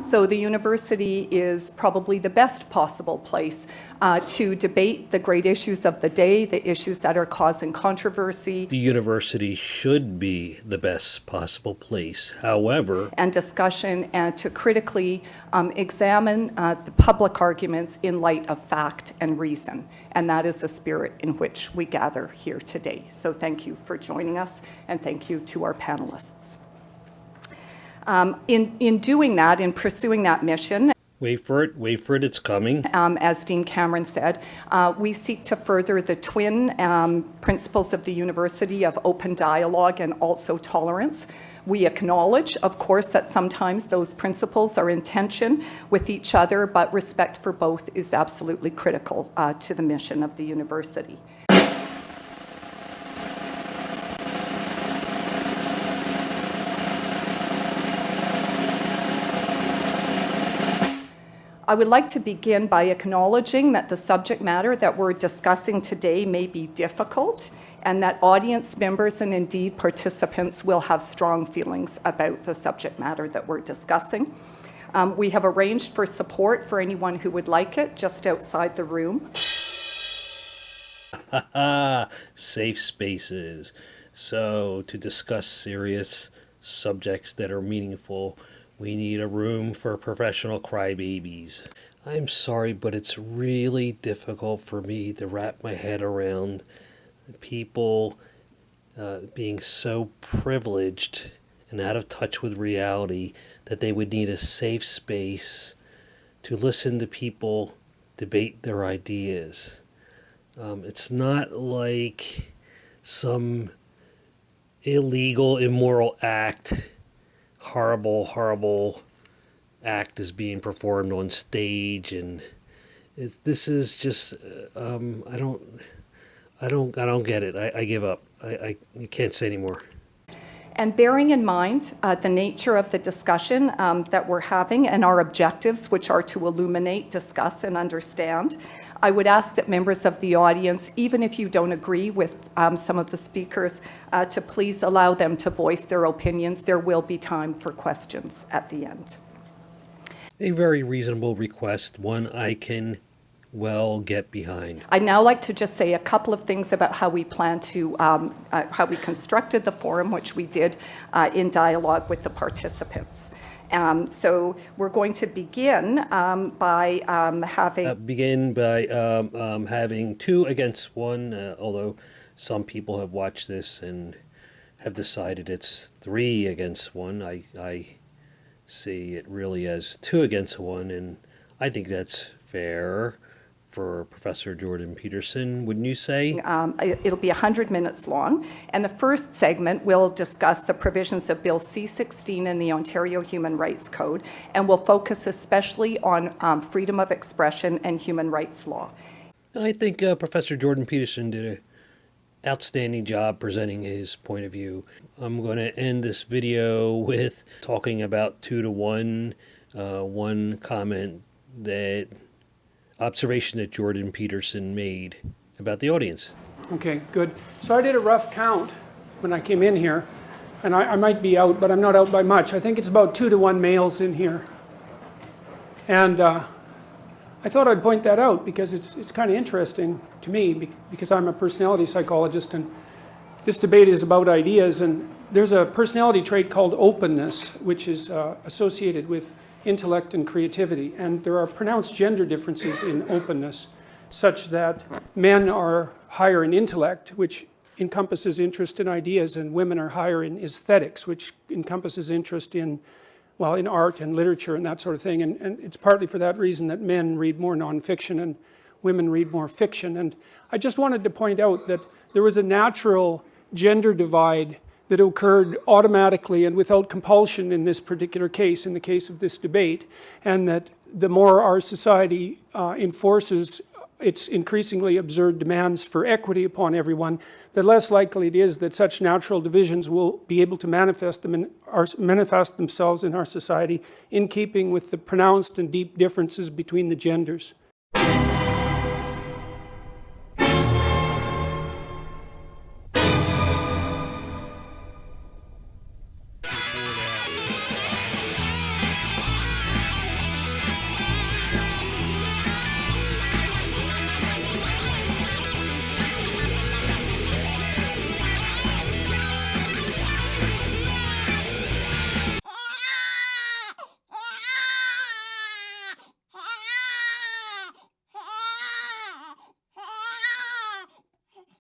So the university is probably the best possible place to debate the great issues of the day, the issues that are causing controversy. The university should be the best possible place, however, And discussion, and to critically examine the public arguments in light of fact and reason. And that is the spirit in which we gather here today. So thank you for joining us, and thank you to our panelists. In doing that, in pursuing that mission, wait for it, it's coming. As Dean Cameron said, we seek to further the twin principles of the university of open dialogue and also tolerance. We acknowledge, of course, that sometimes those principles are in tension with each other, but respect for both is absolutely critical to the mission of the university. I would like to begin by acknowledging that the subject matter that we're discussing today may be difficult, and that audience members and indeed participants will have strong feelings about the subject matter that we're discussing. We have arranged for support for anyone who would like it just outside the room. Safe spaces. So to discuss serious subjects that are meaningful, we need a room for professional crybabies. I'm sorry, but it's really difficult for me to wrap my head around people being so privileged and out of touch with reality that they would need a safe space to listen to people debate their ideas. It's not like some illegal, immoral act, horrible act is being performed on stage, and this is just I don't get it. I give up. I can't say anymore. And bearing in mind the nature of the discussion that we're having and our objectives, which are to illuminate, discuss, and understand, I would ask that members of the audience, even if you don't agree with some of the speakers, to please allow them to voice their opinions. There will be time for questions at the end. A very reasonable request, one I can well get behind. I'd now like to just say a couple of things about how we plan to, how we constructed the forum, which we did in dialogue with the participants. So we're going to begin by having 2 against 1, although some people have watched this and have decided it's 3 against 1. I see it really as 2 against 1, and I think that's fair for Professor Jordan Peterson, wouldn't you say? It'll be 100 minutes long, and the first segment will discuss the provisions of Bill C-16 in the Ontario Human Rights Code, and will focus especially on freedom of expression and human rights law. I think Professor Jordan Peterson did an outstanding job presenting his point of view. I'm going to end this video with talking about 2 to 1, one comment observation that Jordan Peterson made about the audience. Okay, good. So I did a rough count when I came in here, and I might be out, but I'm not out by much. I think it's about 2 to 1 males in here. And I thought I'd point that out because it's kind of interesting to me because I'm a personality psychologist, and this debate is about ideas, and there's a personality trait called openness, which is associated with intellect and creativity, and there are pronounced gender differences in openness such that men are higher in intellect, which encompasses interest in ideas, and women are higher in aesthetics, which encompasses interest in art and literature and that sort of thing, and it's partly for that reason that men read more nonfiction and women read more fiction. And I just wanted to point out that there was a natural gender divide that occurred automatically and without compulsion in this particular case, in the case of this debate, and that the more our society enforces its increasingly absurd demands for equity upon everyone, the less likely it is that such natural divisions will be able to manifest themselves in our society in keeping with the pronounced and deep differences between the genders.